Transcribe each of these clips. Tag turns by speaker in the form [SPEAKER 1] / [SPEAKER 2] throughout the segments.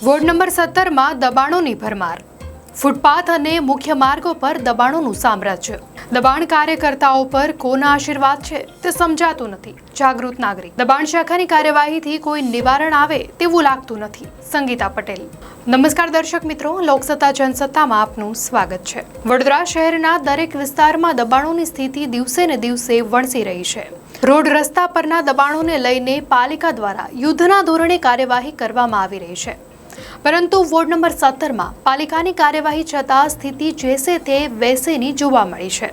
[SPEAKER 1] Ward number 17માં દબાણોની ભરમાર. ફૂટપાથ અને મુખ્ય માર્ગો પર દબાણોનું સામ્રાજ્ય. દબાણ કાર્યકર્તાઓ પર કોના આશીર્વાદ છે તે સમજાતું નથી. જાગૃત નાગરિક. દબાણ શાખાની કાર્યવાહીથી કોઈ નિવારણ આવે તેવું લાગતું નથી. સંગીતા પટેલ. નમસ્કાર દર્શક મિત્રો, લોકસત્તા જનસત્તામાં આપનું સ્વાગત છે. વડોદરા શહેરના દરેક વિસ્તારમાં દબાણોની સ્થિતિ દિવસે ને દિવસે વણસી રહી છે. રોડ રસ્તા પરના દબાણોને લઈને પાલિકા દ્વારા યુદ્ધના ધોરણે કાર્યવાહી કરવામાં આવી રહી છે. પરંતુ વોર્ડ નંબર 17માં પાલિકાની કાર્યવાહી છતાં સ્થિતિ જેસે તે વૈસેની જોવા મળી છે.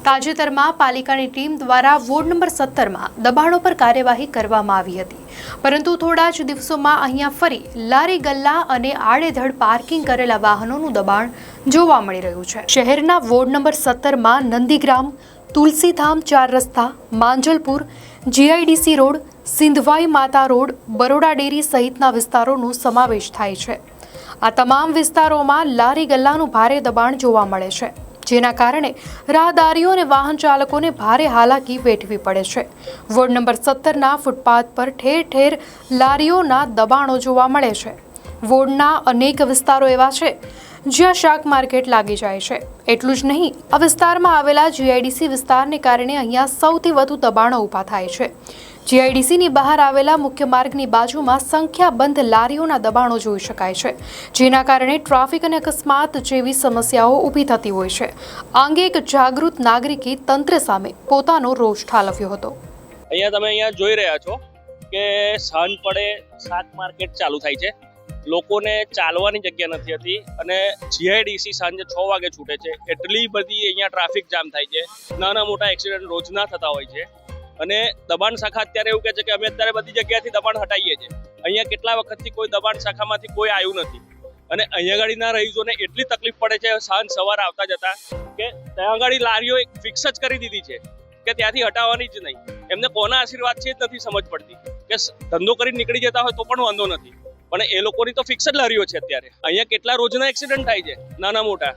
[SPEAKER 1] તાજેતરમાં પાલિકાની ટીમ દ્વારા વોર્ડ નંબર 17માં દબાણો પર કાર્યવાહી કરવામાં આવી હતી, પરંતુ થોડા જ દિવસોમાં અહીંયા ફરી લારી ગલ્લા અને આડેધડ પાર્કિંગ કરેલા વાહનોનું દબાણ જોવા મળી રહ્યું છે. શહેરના વોર્ડ નંબર 17માં નંદીગ્રામ, તુલસીધામ 4 રસ્તા, માંજલપુર, જીઆઈડીસી રોડ, સિંધવાઈ માતા રોડ, બરોડા ડેરી સહિતના વિસ્તારોનો સમાવેશ થાય છે. આ તમામ વિસ્તારોમાં લારી ગલ્લાનું ભારે દબાણ જોવા મળે છે, જેના કારણે રાહદારીઓ અને વાહન ચાલકોને ભારે હાલાકી વેઠવી પડે છે. વોર્ડ નંબર 17ના ફૂટપાથ પર ઠેર ઠેર લારીઓના દબાણો જોવા મળે છે. વોર્ડના અનેક વિસ્તારો એવા છે જ્યાં શાક માર્કેટ લાગી જાય છે. એટલું જ નહીં, આ વિસ્તારમાં આવેલા જીઆઈડીસી વિસ્તારને કારણે અહીંયા સૌથી વધુ દબાણો ઊભા થાય છે. જીઆઈડીસીની બહાર આવેલા મુખ્ય માર્ગની બાજુમાં સંખ્યાબંધ લારીઓના દબાણો જોઈ શકાય છે, જેના કારણે ટ્રાફિક અને અકસ્માત જેવી સમસ્યાઓ ઊભી થતી હોય છે. આ અંગે એક જાગૃત નાગરિકે તંત્ર સામે પોતાનો રોષ ઠાલવ્યો હતો.
[SPEAKER 2] અહીંયા જોઈ રહ્યા છો કે સાંજ પડે શાક માર્કેટ ચાલુ થાય છે. લોકોને ચાલવાની જગ્યા નથી હતી અને જીઆઈડીસી સાંજે 6 વાગે છૂટે છે. એટલી બધી અહીંયા ટ્રાફિક જામ થાય છે. નાના મોટા એક્સિડન્ટ રોજના થતા હોય છે. અને દબાણ શાખા અત્યારે એવું કહે છે કે અમે અત્યારે બધી જગ્યાએથી દબાણ હટાવીએ છીએ. અહીંયા કેટલા વખતથી કોઈ દબાણ શાખામાંથી કોઈ આવ્યું નથી અને અહીંયા ગાડીના રહીશોને એટલી તકલીફ પડે છે સાંજ સવાર આવતા જતા કે ત્યાં ગાડી લારીઓ એક ફિક્સ જ કરી દીધી છે કે ત્યાંથી હટાવવાની જ નહીં. એમને કોના આશીર્વાદ છે જ નથી સમજ પડતી કે ધંધો કરીને નીકળી જતા હોય તો પણ વાંધો નથી, પણ એ લોકોની તો ફિક્સ જ લારીઓ છે. અત્યારે અહીંયા કેટલા રોજના એક્સિડન્ટ થાય છે, નાના મોટા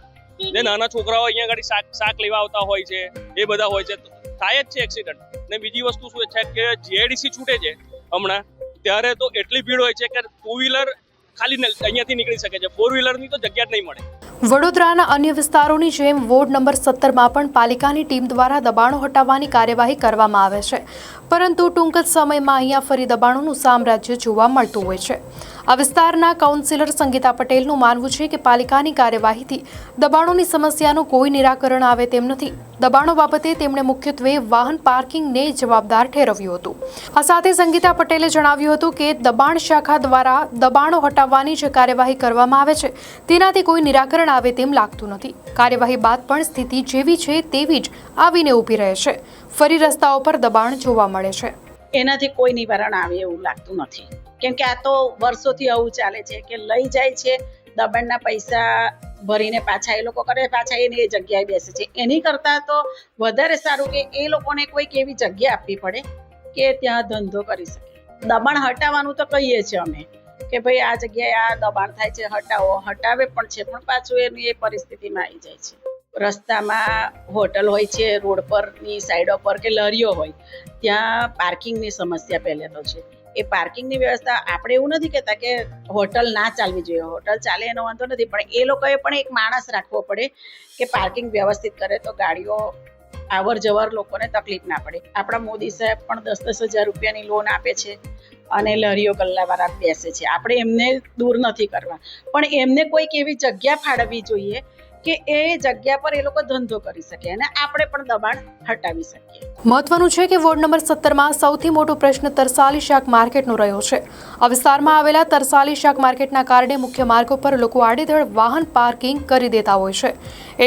[SPEAKER 2] ને નાના છોકરાઓ અહીંયા ગાડી શાક લેવા આવતા હોય છે, એ બધા હોય છે, થાય જ છે એક્સિડન્ટ. ને બીજી વસ્તુ શું છે કે જીઆઈડીસી છૂટે છે હમણાં, ત્યારે તો એટલી ભીડ હોય છે કે 2 વ્હીલર ખાલી અહીંયાથી નીકળી શકે છે, 4 વ્હીલરની તો જગ્યા જ નહીં મળે.
[SPEAKER 1] વડોદરાના અન્ય વિસ્તારોની જેમ વોર્ડ નંબર 17માં પણ પાલિકાની ટીમ દ્વારા દબાણો હટાવવાની કાર્યવાહી કરવામાં આવે છે, પરંતુ ટૂંક જ સમયમાં અહીંયા ફરી દબાણોનું સામ્રાજ્ય જોવા મળતું હોય છે. આ વિસ્તારના કાઉન્સિલર સંગીતા પટેલનું માનવું છે કે પાલિકાની કાર્યવાહીથી દબાણોની સમસ્યાનું કોઈ નિરાકરણ આવે તેમ નથી. દબાણો બાબતે તેમણે મુખ્યત્વે વાહન પાર્કિંગને જવાબદાર ઠેરવ્યું હતું. આ સાથે સંગીતા પટેલે જણાવ્યું હતું કે દબાણ શાખા દ્વારા દબાણો હટાવવાની જે કાર્યવાહી કરવામાં આવે છે તેનાથી કોઈ નિરાકરણ આવે તેમ લાગતું નથી. કાર્યવાહી બાદ પણ સ્થિતિ જેવી છે તેવી જ આવીને ઊભી રહે છે. ફરી રસ્તાઓ પર દબાણ જોવા મળે છે.
[SPEAKER 3] એનાથી કોઈ નિવારણ આવે એવું લાગતું નથી, કેમ કે આ તો વર્ષોથી આવું ચાલે છે કે લઈ જાય છે દબાણના પૈસા ભરીને પાછા એ લોકો કરે, પાછા એની જગ્યાએ બેસે છે. એની કરતાં તો વધારે સારું કે એ લોકોને કોઈક એવી જગ્યા આપવી પડે કે ત્યાં ધંધો કરી શકે. દબાણ હટાવવાનું તો કહીએ છીએ અમે કે ભાઈ આ જગ્યાએ આ દબાણ થાય છે, હટાવો. હટાવે પણ છે, પણ પાછું એની એ પરિસ્થિતિમાં આવી જાય છે. રસ્તામાં હોટલ હોય છે, રોડ પરની સાઈડો પર કે લારીઓ હોય, ત્યાં પાર્કિંગની સમસ્યા પહેલે તો છે. એ પાર્કિંગની વ્યવસ્થા આપણે એવું નથી કહેતા કે હોટલ ના ચાલવી જોઈએ, હોટલ ચાલે એનો વાંધો નથી, પણ એ લોકોએ પણ એક માણસ રાખવો પડે કે પાર્કિંગ વ્યવસ્થિત કરે તો ગાડીઓ આવર જવર લોકોને તકલીફ ના પડે. આપણા મોદી સાહેબ પણ 10-10 હજાર રૂપિયાની લોન આપે છે અને લારીઓ ગલ્લાવાળા બેસે છે. આપણે એમને દૂર નથી કરવા, પણ એમને કોઈક એવી જગ્યા ફાળવવી જોઈએ કે એ જગ્યા પર એ લોકો ધંધો કરી શકે અને આપણે પણ દબાણ હટાવી શકીએ.
[SPEAKER 1] મહત્વનું છે કે વોર્ડ નંબર 17માં સૌથી મોટો પ્રશ્ન તરસાલી શાક માર્કેટનો રહ્યો છે. આ વિસ્તારમાં આવેલા તરસાલી શાક માર્કેટના કારણે મુખ્ય માર્ગો પર લોકો આડેધડ વાહન પાર્કિંગ કરી દેતા હોય છે.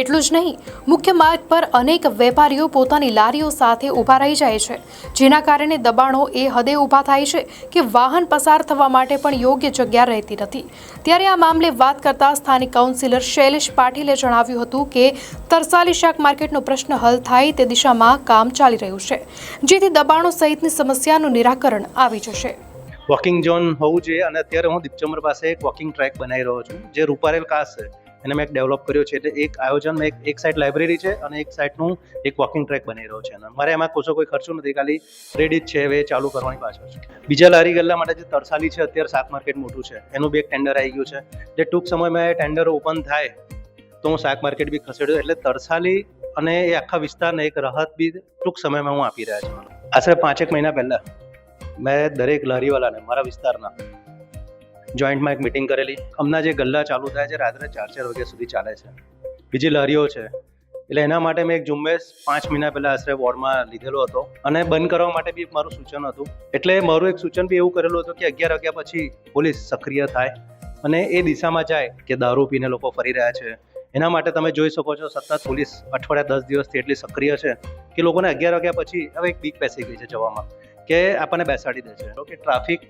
[SPEAKER 1] એટલું જ નહીં, મુખ્ય માર્ગ પર અનેક વેપારીઓ પોતાની લારીઓ સાથે ઊભા રહી જાય છે, જેના કારણે દબાણો એ હદે ઊભા થાય છે કે વાહન પસાર થવા માટે પણ યોગ્ય જગ્યા રહેતી નથી. ત્યારે આ મામલે વાત કરતા સ્થાનિક કાઉન્સિલર શૈલેષ પાટીલે જણાવ્યું હતું કે તરસાલી શાક માર્કેટનો પ્રશ્ન હલ થાય તે દિશામાં કામ ચાલી રહ્યું છે, જેથી દબાણો સહિતની સમસ્યાનું નિરાકરણ આવી જશે.
[SPEAKER 4] વોકિંગ ઝોન હોવું જોઈએ અને અત્યારે હું દીપચમર પાસે એક વોકિંગ ટ્રેક બનાવી રહ્યો છું જે રૂપારેલ ખાસ છે. એને મેં એક ડેવલપ કર્યો છે. એટલે એક આયોજન એક સાઈડ લાઇબ્રેરી છે અને એક સાઈડનું એક વોકિંગ ટ્રેક બની રહ્યો છે. અને મારે એમાં કોઈ ખર્ચો નથી, ખાલી રેડી જ છે, હવે ચાલુ કરવાની પાછળ છે. બીજા લારી ગલ્લા માટે જે તરસાલી છે, અત્યારે શાક માર્કેટ મોટું છે, એનું બી એક ટેન્ડર આવી ગયું છે. જે ટૂંક સમયમાં ટેન્ડર ઓપન થાય તો હું શાક માર્કેટ બી ખસેડ્યું. એટલે તરસાલી અને એ આખા વિસ્તારને એક રાહત બી ટૂંક સમયમાં હું આપી રહ્યા છું. આશરે 5 મહિના પહેલાં મેં દરેક લારીવાળાને મારા વિસ્તારના જોઈન્ટમાં એક મિટિંગ કરેલી. હમણાં જે ગલ્લા ચાલુ થાય છે રાત્રે 4 વાગ્યા સુધી ચાલે છે, બીજી લારીઓ છે, એટલે એના માટે મેં એક ઝુંબેશ 5 મહિના પહેલાં આશરે વોર્ડમાં લીધેલો હતો અને બંધ કરવા માટે બી મારું સૂચન હતું. એટલે મારું એક સૂચન બી એવું કરેલું હતું કે 11 વાગ્યા પછી પોલીસ સક્રિય થાય અને એ દિશામાં જાય કે દારૂ પીને લોકો ફરી રહ્યા છે. એના માટે તમે જોઈ શકો છો સતત પોલીસ અઠવાડિયા 10 દિવસથી એટલી સક્રિય છે કે લોકોને 11 વાગ્યા પછી હવે એક બીક બેસી ગઈ છે જવામાં, કે આપણને બેસાડી દે છે. કે ટ્રાફિક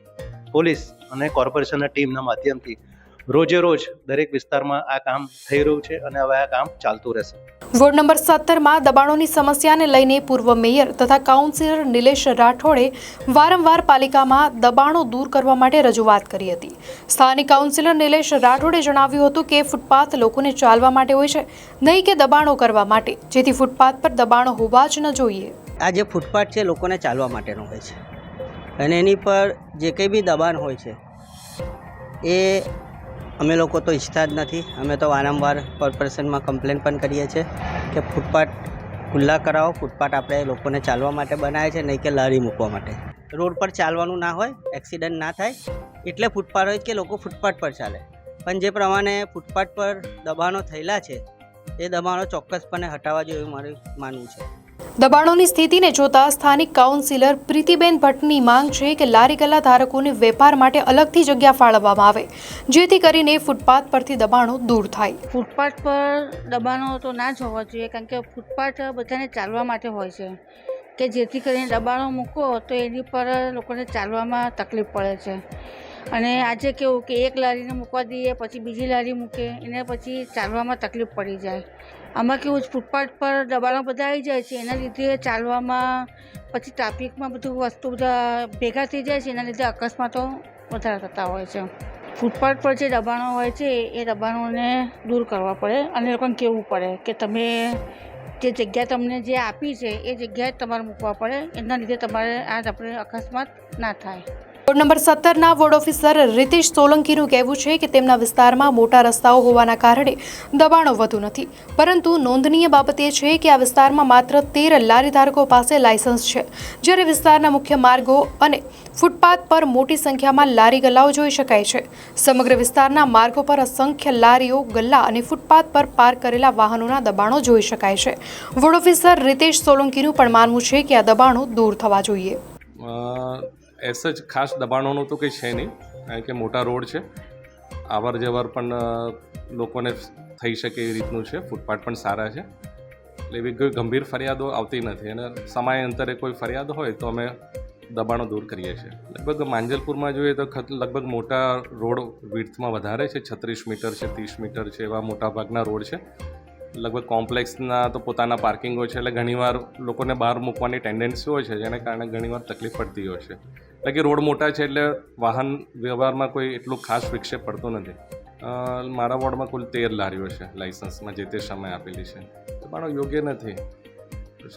[SPEAKER 4] પોલીસ અને કોર્પોરેશનના ટીમના માધ્યમથી રોજે રોજ દરેક વિસ્તારમાં આ કામ થઈ રહ્યું છે અને હવે આ કામ ચાલતું રહેશે.
[SPEAKER 1] વોર્ડ નંબર 17માં દબાણોની સમસ્યાને લઈને પૂર્વ મેયર તથા કાઉન્સિલર નિલેશ રાઠોડે વારંવાર પાલિકામાં દબાણો દૂર કરવા માટે રજૂઆત કરી હતી. સ્થાનિક કાઉન્સિલર નિલેશ રાઠોડે જણાવ્યું હતું કે ફૂટપાથ લોકોને ચાલવા માટે હોય છે, નહીં કે દબાણો કરવા માટે, જેથી ફૂટપાથ પર દબાણો હોવા જ ન જોઈએ.
[SPEAKER 5] આ જે ફૂટપાથ છે લોકોને ચાલવા માટેનો હોય છે અને એની પર જે કંઈ બી દબાણ હોય છે એ અમે લોકો તો ઈચ્છતા જ નથી. અમે તો વારંવાર કોર્પોરેશનમાં કમ્પ્લેન પણ કરીએ છીએ કે ફૂટપાથ ખુલ્લા કરાવો. ફૂટપાથ આપણે લોકોને ચાલવા માટે બનાવે છે, નહીં કે લારી મૂકવા માટે. રોડ પર ચાલવાનું ના હોય, એક્સિડન્ટ ના થાય એટલે ફૂટપાથ હોય કે લોકો ફૂટપાથ પર ચાલે. પણ જે પ્રમાણે ફૂટપાથ પર દબાણો થયેલા છે એ દબાણો ચોક્કસપણે હટાવવા જોઈએ એવું મારું માનવું છે.
[SPEAKER 1] દબાણોની સ્થિતિને જોતા સ્થાનિક કાઉન્સિલર પ્રીતિબેન ભટ્ટની માંગ છે કે લારી ગલ્લા ધારકોને વેપાર માટે અલગથી જગ્યા ફાળવવામાં આવે, જેથી કરીને ફૂટપાથ પરથી દબાણો દૂર થાય.
[SPEAKER 6] ફૂટપાથ પર દબાણો તો ના જ હોવા જોઈએ, કારણ કે ફૂટપાથ બધાને ચાલવા માટે હોય છે, કે જેથી કરીને દબાણો મૂકો તો એની પર લોકોને ચાલવામાં તકલીફ પડે છે. અને આજે કેવું કે એક લારીને મૂકવા દઈએ પછી બીજી લારી મૂકે, એને પછી ચાલવામાં તકલીફ પડી જાય. આમાં કેવું ફૂટપાથ પર દબાણો બધા આવી જાય છે, એના લીધે ચાલવામાં પછી ટ્રાફિકમાં બધું વસ્તુ બધા ભેગા થઈ જાય છે, એના લીધે અકસ્માતો વધારે થતા હોય છે. ફૂટપાથ પર જે દબાણો હોય છે એ દબાણોને દૂર કરવા પડે અને લોકોને કહેવું પડે કે તમે જે જગ્યા તમને જે આપી છે એ જગ્યાએ જ તમારે મૂકવા પડે, એના લીધે તમારે આપણે અકસ્માત ના થાય.
[SPEAKER 1] વોર્ડ નંબર 17ના વોર્ડ ઓફિસર રીતેશ સોલંકીનું કહેવું છે કે તેમના વિસ્તારમાં મોટા રસ્તાઓ હોવાના કારણે દબાણો વધુ નથી, પરંતુ નોંધનીય બાબત એ છે કે આ વિસ્તારમાં માત્ર 13 લારી ધારકો પાસે લાયસન્સ છે, જ્યારે વિસ્તારના મુખ્ય માર્ગો અને ફૂટપાથ પર મોટી સંખ્યામાં લારી ગલ્લાઓ જોઈ શકાય છે. સમગ્ર વિસ્તારના માર્ગો પર અસંખ્ય લારીઓ, ગલ્લા અને ફૂટપાથ પર પાર્ક કરેલા વાહનોના દબાણો જોઈ શકાય છે. વોર્ડ ઓફિસર રીતેશ સોલંકીનું પણ માનવું છે કે આ દબાણો દૂર થવા જોઈએ.
[SPEAKER 7] એસ જ ખાસ દબાણોનું તો કંઈ છે નહીં, કારણ કે મોટા રોડ છે, અવર જવર પણ લોકોને થઈ શકે એ રીતનું છે. ફૂટપાથ પણ સારા છે, એટલે એવી કોઈ ગંભીર ફરિયાદો આવતી નથી. અને સમયાંતરે કોઈ ફરિયાદ હોય તો અમે દબાણો દૂર કરીએ છીએ. લગભગ માંજલપુરમાં જોઈએ તો લગભગ મોટા રોડ વિડ્થમાં વધારે છે, 36 મીટર છે, 30 મીટર છે, એવા મોટાભાગના રોડ છે. લગભગ કોમ્પ્લેક્સના તો પોતાના પાર્કિંગ હોય છે, એટલે ઘણીવાર લોકોને બહાર મૂકવાની ટેન્ડન્સી હોય છે, જેને કારણે ઘણીવાર તકલીફ પડતી હોય છે. એટલે કે રોડ મોટા છે એટલે વાહન વ્યવહારમાં કોઈ એટલું ખાસ વિક્ષેપ પડતો નથી. મારા વોર્ડમાં કુલ 13 લારીઓ છે લાઇસન્સમાં જે તે સમય આપેલી છે. દબાણો યોગ્ય નથી,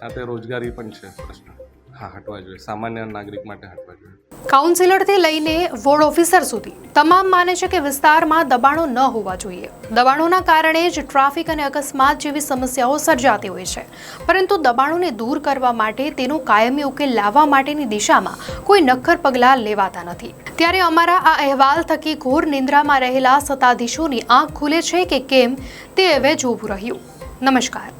[SPEAKER 7] સાથે રોજગારી પણ છે પ્રશ્ન. હા, હટવા જોઈએ, સામાન્ય નાગરિક માટે હટવા જોઈએ.
[SPEAKER 1] કાઉન્સિલરથી લઈને વોર્ડ ઓફિસર સુધી તમામ માને છે કે વિસ્તારમાં દબાણો ન હોવા જોઈએ. દબાણોના કારણે જ ટ્રાફિક અને અકસ્માત જેવી સમસ્યાઓ સર્જાતી હોય છે, પરંતુ દબાણોને દૂર કરવા માટે તેનો કાયમી ઉકેલ લાવવા માટેની દિશામાં કોઈ નક્કર પગલાં લેવાતા નથી. ત્યારે અમારા આ અહેવાલ થકી ઘોર નિંદ્રામાં રહેલા સત્તાધીશોની આંખ ખુલે છે કે કેમ તે હવે જોવું રહ્યું. નમસ્કાર.